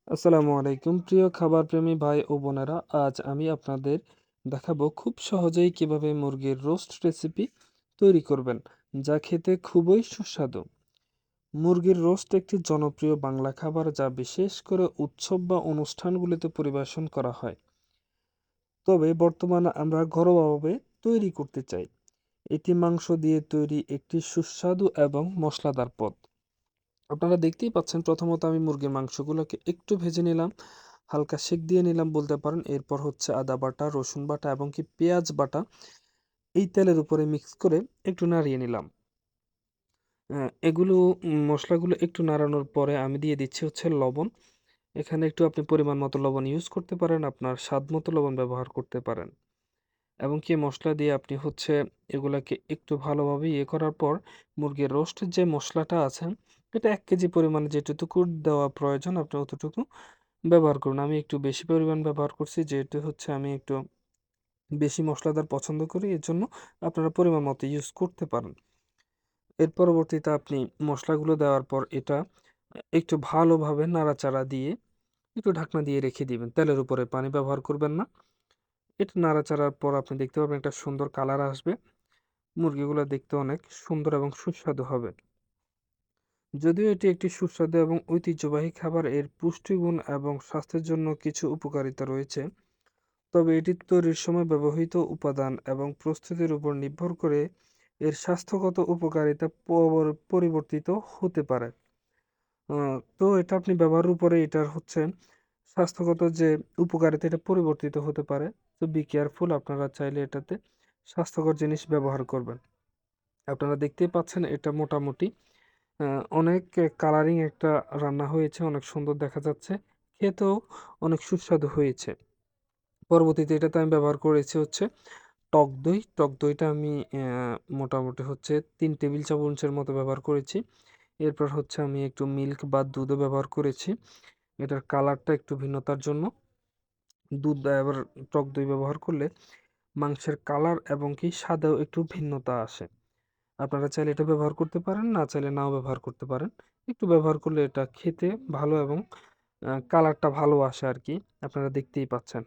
আসসালামু আলাইকুম প্রিয় খাবারপ্রেমী ভাই ও বোনেরা। আজ আমি আপনাদের দেখাবো খুব সহজেই কিভাবে মুরগির রোস্ট রেসিপি তৈরি করবেন, যা খেতে খুবই সুস্বাদু। মুরগির রোস্ট একটি জনপ্রিয় বাংলা খাবার, যা বিশেষ করে উৎসব বা অনুষ্ঠানগুলিতে পরিবেশন করা হয়। তবে বর্তমানে আমরা ঘরোয়াভাবে তৈরি করতে চাই। এটি মাংস দিয়ে তৈরি একটি সুস্বাদু এবং মশলাদার পদ। আপনারা দেখতেই পাচ্ছেন, প্রথমত আমি মুরগির মাংসগুলোকে একটু ভেজে নিলাম, হালকা সেক দিয়ে নিলাম বলতে পারেন। এরপর হচ্ছে আদা বাটা, রসুন বাটা এবং কি পেঁয়াজ বাটা এই তেলের উপরে মিক্স করে একটু নাড়িয়ে নিলাম। এগুলো মশলাগুলো একটু নাড়ানোর পরে আমি দিয়ে দিচ্ছি হচ্ছে লবণ। এখানে একটু আপনি পরিমাণ মতো লবণ ইউজ করতে পারেন, আপনার স্বাদ মতো লবণ ব্যবহার করতে পারেন। এবং কি মসলা দিয়ে আপনি হচ্ছে এগুলাকে একটু ভালোভাবে করার পর মুরগির রোস্টের যে মসলাটা আছে, এটা ১ কেজি পরিমাণে যেটুকু দেওয়া প্রয়োজন আপনি অতটুকু ব্যবহার করুন। আমি একটু বেশি পরিমাণ ব্যবহার করছি, যেহেতু হচ্ছে আমি একটু বেশি মসলাদার পছন্দ করি। এজন্য আপনারা পরিমাণ মতো ইউজ করতে পারেন। এর পরবর্তীতে আপনি মসলাগুলো দেওয়ার পর এটা একটু ভালোভাবে নাড়াচাড়া দিয়ে একটু ঢাকনা দিয়ে রেখে দিবেন। তেলের উপরে পানি ব্যবহার করবেন না। এটা নাড়াচাড়ার পর আপনি দেখতে পাবেন একটা সুন্দর কালার আসবে। মুরগিগুলা দেখতে অনেক সুন্দর এবং সুস্বাদু হবে। যদিও এটি একটি সুস্বাদু এবং ঐতিহ্যবাহী খাবার, এর পুষ্টিগুণ এবং স্বাস্থ্যের জন্য কিছু উপকারিতা রয়েছে। তবে এটি তৈরির সময় ব্যবহৃত উপাদান এবং প্রস্তুতির উপর নির্ভর করে এর স্বাস্থ্যগত উপকারিতা পরিবর্তিত হতে পারে। তো এটা আপনি ব্যবহারের উপরে এটার হচ্ছে স্বাস্থ্যগত যে উপকারিতা, এটা পরিবর্তিত হতে পারে। তো বি কেয়ারফুল, আপনারা চাইলে এটাতে স্বাস্থ্যকর জিনিস ব্যবহার করবেন। আপনারা দেখতেই পাচ্ছেন এটা মোটামুটি অনেক কালারিং একটা রান্না হয়েছে, অনেক সুন্দর দেখা যাচ্ছে। খেতেও অনেক সুস্বাদু হয়েছে। পরবর্তীতে এটাতে আমি ব্যবহার করেছি হচ্ছে টক দই। টক দইটা আমি মোটামুটি হচ্ছে ৩ টেবিল চামচের মতো ব্যবহার করেছি। এরপর হচ্ছে আমি একটু মিল্ক বা দুধও ব্যবহার করেছি, এটার কালারটা একটু ভিন্নতার জন্য। দুধ আবার টক দই ব্যবহার করলে মাংসের কালার এবং কি স্বাদেও একটু ভিন্নতা আসে। আপনারা চাইলে এটা ব্যবহার করতে পারেন, না চাইলে নাও ব্যবহার করতে পারেন। একটু ব্যবহার করলে এটা খেতে ভালো এবং কালারটা ভালো আসে আরকি। আপনারা দেখতেই পাচ্ছেন।